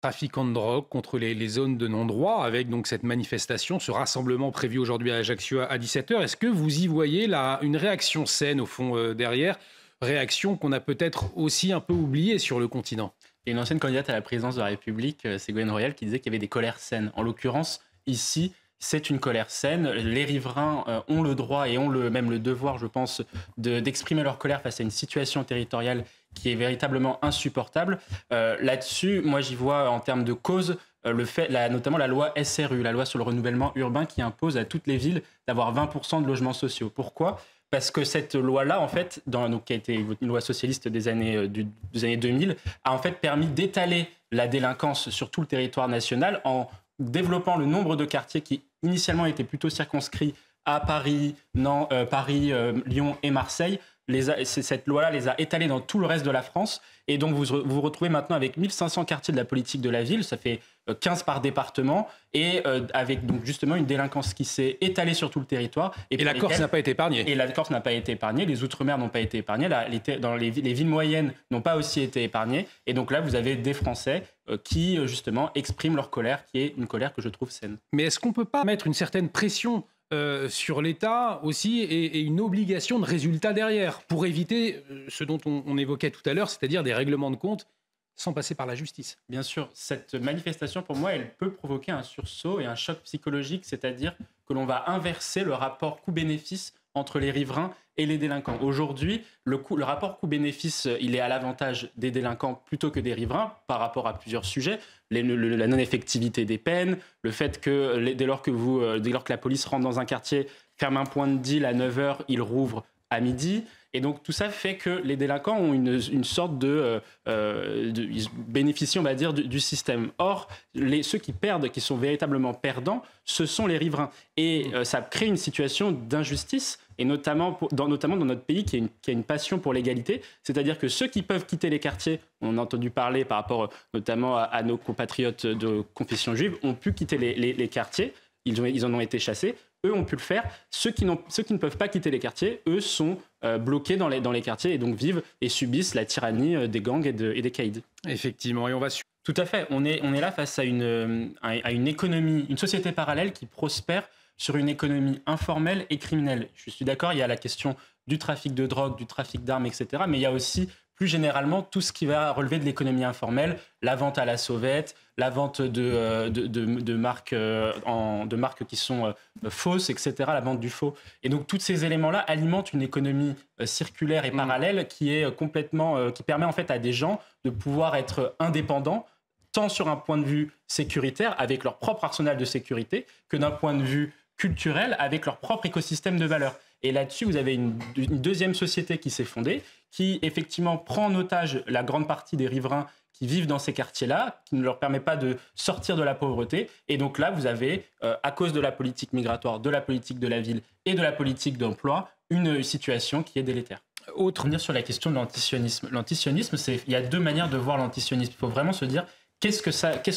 trafiquants de drogue, contre les zones de non-droit, avec donc cette manifestation, ce rassemblement prévu aujourd'hui à Ajaccio à 17h. Est-ce que vous y voyez là une réaction saine au fond derrière, réaction qu'on a peut-être aussi un peu oubliée sur le continent? Il y a une ancienne candidate à la présidence de la République, Ségolène Royal, qui disait qu'il y avait des colères saines. En l'occurrence, ici, c'est une colère saine. Les riverains ont le droit et ont même le devoir, je pense, d'exprimer leur colère face à une situation territoriale qui est véritablement insupportable. Là-dessus, moi, j'y vois en termes de cause notamment la loi SRU, la loi sur le renouvellement urbain, qui impose à toutes les villes d'avoir 20% de logements sociaux. Pourquoi ? Parce que cette loi-là, en fait, qui a été une loi socialiste des années 2000, a en fait permis d'étaler la délinquance sur tout le territoire national en développant le nombre de quartiers qui initialement étaient plutôt circonscrits à Paris, Lyon et Marseille. Cette loi-là les a étalés dans tout le reste de la France. Et donc, vous vous retrouvez maintenant avec 1500 quartiers de la politique de la ville. Ça fait 15 par département. Et avec donc justement une délinquance qui s'est étalée sur tout le territoire. Et la Corse n'a pas été épargnée. Et la Corse n'a pas été épargnée. Les Outre-mer n'ont pas été épargnés. Les villes moyennes n'ont pas aussi été épargnées. Et donc là, vous avez des Français qui, justement, expriment leur colère, qui est une colère que je trouve saine. Mais est-ce qu'on ne peut pas mettre une certaine pression sur l'État aussi et une obligation de résultat derrière pour éviter ce dont on évoquait tout à l'heure, c'est-à-dire des règlements de compte sans passer par la justice? Bien sûr, cette manifestation, pour moi, elle peut provoquer un sursaut et un choc psychologique, c'est-à-dire que l'on va inverser le rapport coût-bénéfice entre les riverains et les délinquants. Aujourd'hui, le rapport coût-bénéfice, il est à l'avantage des délinquants plutôt que des riverains par rapport à plusieurs sujets. La non-effectivité des peines, le fait que dès lors que la police rentre dans un quartier, ferme un point de deal à 9h, il rouvre à midi. Et donc tout ça fait que les délinquants ont une sorte ils bénéficient, on va dire, du système. Or, ceux qui perdent, qui sont véritablement perdants, ce sont les riverains. Et ça crée une situation d'injustice, et notamment dans notre pays qui a une passion pour l'égalité. C'est-à-dire que ceux qui peuvent quitter les quartiers, on a entendu parler par rapport notamment à nos compatriotes de confession juive, ont pu quitter les quartiers, ils en ont été chassés. Eux ont pu le faire. Ceux qui ne peuvent pas quitter les quartiers, eux sont bloqués dans les quartiers et donc vivent et subissent la tyrannie des gangs et des caïds. Effectivement, et on va... Tout à fait. On est là face à une économie, une société parallèle qui prospère sur une économie informelle et criminelle. Je suis d'accord, il y a la question du trafic de drogue, du trafic d'armes, etc. Mais il y a aussi plus généralement tout ce qui va relever de l'économie informelle, la vente à la sauvette, la vente de marques qui sont fausses, etc., la vente du faux. Et donc tous ces éléments-là alimentent une économie circulaire et parallèle qui est qui permet en fait à des gens de pouvoir être indépendants, tant sur un point de vue sécuritaire, avec leur propre arsenal de sécurité, que d'un point de vue culturel, avec leur propre écosystème de valeurs. Et là-dessus, vous avez une deuxième société qui s'est fondée, qui effectivement prend en otage la grande partie des riverains qui vivent dans ces quartiers-là, qui ne leur permet pas de sortir de la pauvreté. Et donc là, vous avez, à cause de la politique migratoire, de la politique de la ville et de la politique d'emploi, une situation qui est délétère. Revenir sur la question de l'antisionisme. L'antisionisme, il y a deux manières de voir l'antisionisme. Il faut vraiment se dire qu'est-ce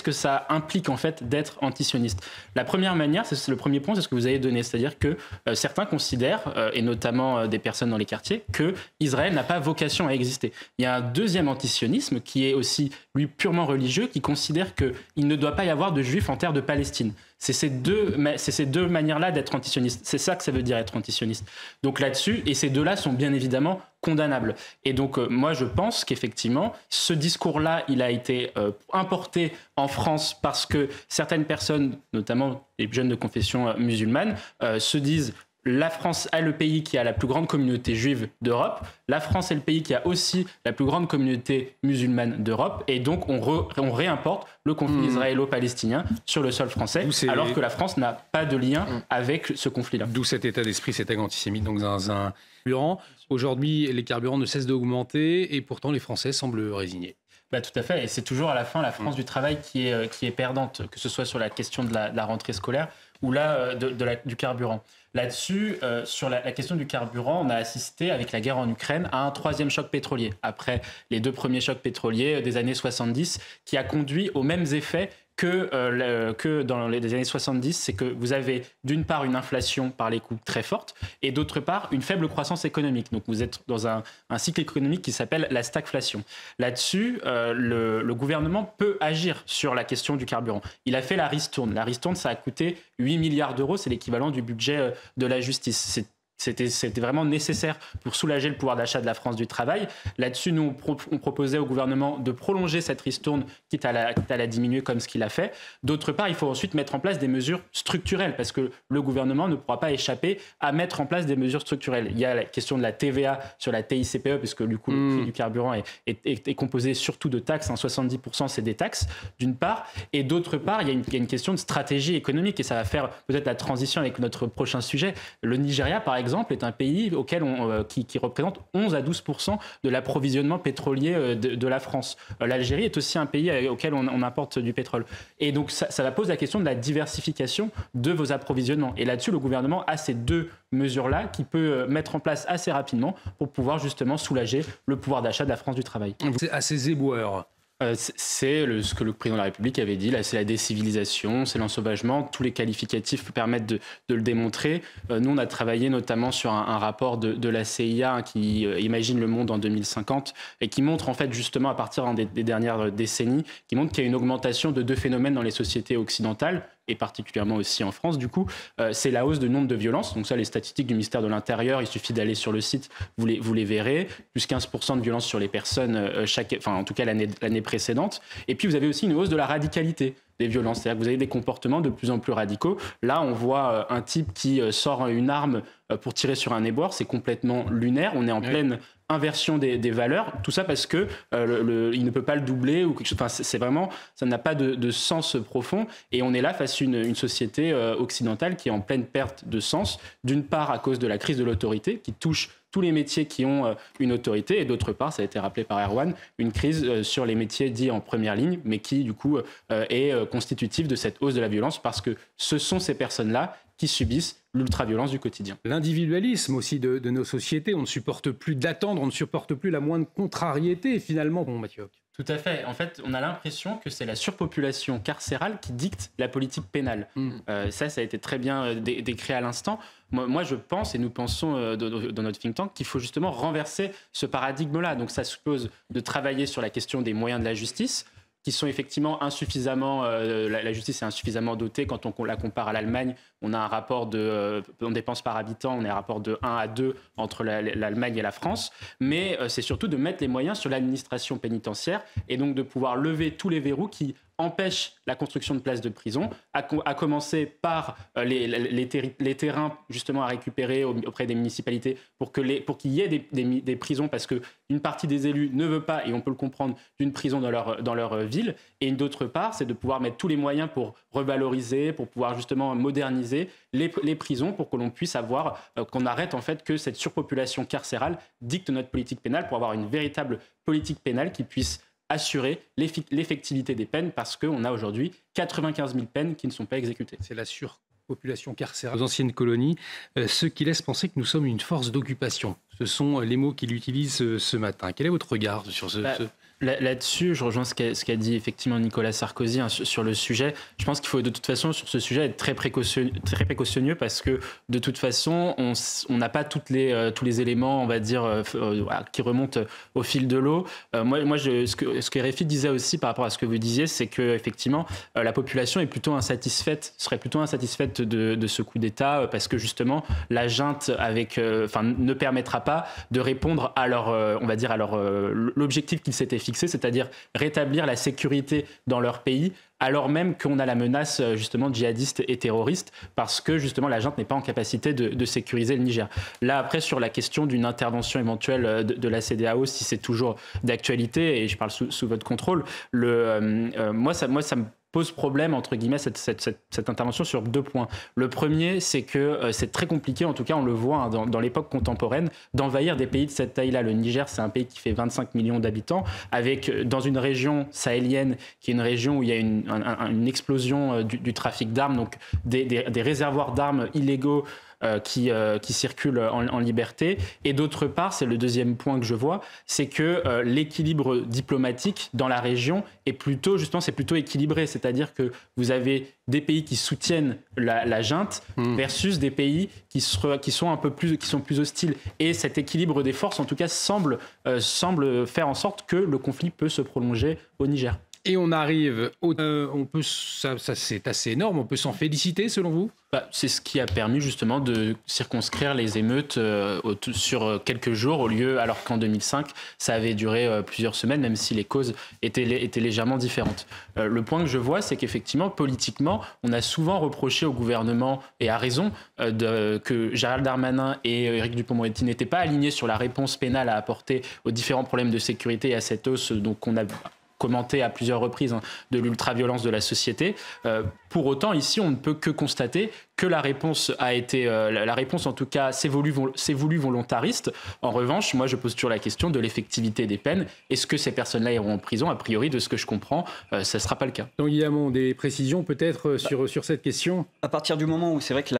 que ça implique en fait d'être antisioniste. La première manière, c'est le premier point, c'est ce que vous avez donné, c'est-à-dire que certains considèrent, et notamment des personnes dans les quartiers, que Israël n'a pas vocation à exister. Il y a un deuxième antisionisme qui est aussi lui purement religieux, qui considère qu'il ne doit pas y avoir de juifs en terre de Palestine. C'est ces deux manières-là d'être antisioniste. C'est ça que ça veut dire être antisioniste. Donc là-dessus, et ces deux-là sont bien évidemment condamnables. Et donc moi je pense qu'effectivement, ce discours-là, il a été importé en France parce que certaines personnes, notamment les jeunes de confession musulmane, se disent: la France est le pays qui a la plus grande communauté juive d'Europe. La France est le pays qui a aussi la plus grande communauté musulmane d'Europe. Et donc, on réimporte le conflit israélo-palestinien sur le sol français, alors que la France n'a pas de lien avec ce conflit-là. D'où cet état d'esprit, cet acte antisémite donc dans un carburant. Aujourd'hui, les carburants ne cessent d'augmenter et pourtant les Français semblent résignés. Tout à fait. Et c'est toujours à la fin la France du travail qui est perdante, que ce soit sur la question de la rentrée scolaire ou là du carburant. Là-dessus, sur la question du carburant, on a assisté avec la guerre en Ukraine à un troisième choc pétrolier, après les deux premiers chocs pétroliers des années 70, qui a conduit aux mêmes effets que dans les années 70, c'est que vous avez d'une part une inflation par les coûts très forte et d'autre part une faible croissance économique. Donc vous êtes dans un cycle économique qui s'appelle la stagflation. Là-dessus, le gouvernement peut agir sur la question du carburant. Il a fait la ristourne. La ristourne, ça a coûté 8 milliards d'euros, c'est l'équivalent du budget de la justice. C'était vraiment nécessaire pour soulager le pouvoir d'achat de la France du travail. Là-dessus, nous, on proposait au gouvernement de prolonger cette ristourne, quitte à la diminuer comme ce qu'il a fait. D'autre part, il faut ensuite mettre en place des mesures structurelles, parce que le gouvernement ne pourra pas échapper à mettre en place des mesures structurelles. Il y a la question de la TVA sur la TICPE, puisque du coup, le prix du carburant est composé surtout de taxes. 70%, c'est des taxes, d'une part. Et d'autre part, il y a une question de stratégie économique, et ça va faire peut-être la transition avec notre prochain sujet. Le Nigeria, par exemple, est un pays qui représente 11 à 12% de l'approvisionnement pétrolier de la France. L'Algérie est aussi un pays auquel on importe du pétrole. Et donc ça va poser la question de la diversification de vos approvisionnements. Et là-dessus, le gouvernement a ces deux mesures-là qu'il peut mettre en place assez rapidement pour pouvoir justement soulager le pouvoir d'achat de la France du travail. C'est assez éboueur. C'est ce que le président de la République avait dit, là, c'est la décivilisation, c'est l'ensauvagement, tous les qualificatifs permettent de le démontrer. Nous, on a travaillé notamment sur un rapport de la CIA qui imagine le monde en 2050 et qui montre en fait justement à partir des dernières décennies, qui montre qu'il y a une augmentation de deux phénomènes dans les sociétés occidentales, et particulièrement aussi en France, du coup, c'est la hausse du nombre de violences. Donc ça, les statistiques du ministère de l'Intérieur, il suffit d'aller sur le site, vous les verrez, plus 15% de violences sur les personnes, en tout cas l'année précédente. Et puis vous avez aussi une hausse de la radicalité des violences, c'est-à-dire que vous avez des comportements de plus en plus radicaux. Là, on voit un type qui sort une arme pour tirer sur un éboueur, c'est complètement lunaire, on est en pleine inversion des valeurs, tout ça parce que il ne peut pas le doubler ou quelque chose. Enfin, c'est vraiment, ça n'a pas de sens profond, et on est là face à une société occidentale qui est en pleine perte de sens, d'une part à cause de la crise de l'autorité qui touche tous les métiers qui ont une autorité, et d'autre part, ça a été rappelé par Erwan, une crise sur les métiers dits en première ligne, mais qui du coup est constitutive de cette hausse de la violence, parce que ce sont ces personnes-là qui subissent l'ultra-violence du quotidien. L'individualisme aussi de nos sociétés, on ne supporte plus d'attendre, on ne supporte plus la moindre contrariété finalement, bon, Mathieu. Tout à fait. En fait, on a l'impression que c'est la surpopulation carcérale qui dicte la politique pénale. Ça a été très bien décrit à l'instant. Moi, je pense, et nous pensons dans notre think tank, qu'il faut justement renverser ce paradigme-là. Donc ça suppose de travailler sur la question des moyens de la justice, qui sont effectivement insuffisamment... la justice est insuffisamment dotée. Quand on la compare à l'Allemagne, on a un rapport on dépense par habitant, on a un rapport de 1 à 2 entre l'Allemagne et la France. Mais c'est surtout de mettre les moyens sur l'administration pénitentiaire, et donc de pouvoir lever tous les verrous qui empêchent la construction de places de prison, à commencer par les terrains justement à récupérer auprès des municipalités pour qu'il y ait des prisons, parce qu'une partie des élus ne veut pas, et on peut le comprendre, d'une prison dans leur ville. Et d'autre part, c'est de pouvoir mettre tous les moyens pour revaloriser, pour pouvoir justement moderniser les prisons, pour que l'on puisse qu'on arrête en fait que cette surpopulation carcérale dicte notre politique pénale, pour avoir une véritable politique pénale qui puisse assurer l'effectivité des peines, parce qu'on a aujourd'hui 95 000 peines qui ne sont pas exécutées. C'est la surpopulation carcérale aux anciennes colonies, ce qui laisse penser que nous sommes une force d'occupation. Ce sont les mots qu'il utilise ce matin. Quel est votre regard sur ce... Là-dessus, je rejoins ce qu'a dit effectivement Nicolas Sarkozy sur le sujet. Je pense qu'il faut de toute façon sur ce sujet être très précautionneux, parce que de toute façon, on n'a pas tous les éléments, on va dire, qui remontent au fil de l'eau. Ce que RFI disait aussi par rapport à ce que vous disiez, c'est que effectivement, la population serait plutôt insatisfaite de ce coup d'État, parce que justement, la junte ne permettra pas de répondre à l'objectif qu'ils s'étaient fixé, c'est-à-dire rétablir la sécurité dans leur pays, alors même qu'on a la menace justement djihadiste et terroriste, parce que justement la junte n'est pas en capacité de sécuriser le Niger. Là, après, sur la question d'une intervention éventuelle de la CEDEAO, si c'est toujours d'actualité, et je parle sous votre contrôle, moi ça me pose problème, entre guillemets, cette intervention sur 2 points. Le premier, c'est que c'est très compliqué, en tout cas on le voit dans l'époque contemporaine, d'envahir des pays de cette taille-là. Le Niger, c'est un pays qui fait 25 millions d'habitants, dans une région sahélienne, qui est une région où il y a une explosion du trafic d'armes, donc des réservoirs d'armes illégaux qui circulent en liberté. Et d'autre part, c'est le deuxième point que je vois, c'est que l'équilibre diplomatique dans la région est plutôt équilibré. C'est-à-dire que vous avez des pays qui soutiennent la junte versus des pays qui sont plus hostiles. Et cet équilibre des forces, en tout cas, semble faire en sorte que le conflit peut se prolonger au Niger. Et on arrive ça c'est assez énorme, on peut s'en féliciter selon vous ? C'est ce qui a permis justement de circonscrire les émeutes sur quelques jours alors qu'en 2005, ça avait duré plusieurs semaines, même si les causes étaient légèrement différentes. Le point que je vois, c'est qu'effectivement, politiquement, on a souvent reproché au gouvernement, et à raison, que Gérald Darmanin et Éric Dupond-Moretti n'étaient pas alignés sur la réponse pénale à apporter aux différents problèmes de sécurité et à cette hausse qu'on a commenté à plusieurs reprises de l'ultra-violence de la société. Pour autant, ici, on ne peut que constater que la réponse en tout cas, s'est voulue volontariste. En revanche, moi, je pose toujours la question de l'effectivité des peines. Est-ce que ces personnes-là iront en prison ? A priori, de ce que je comprends, ça ne sera pas le cas. Donc, Guillamon, des précisions peut-être sur cette question ? À partir du moment où c'est vrai que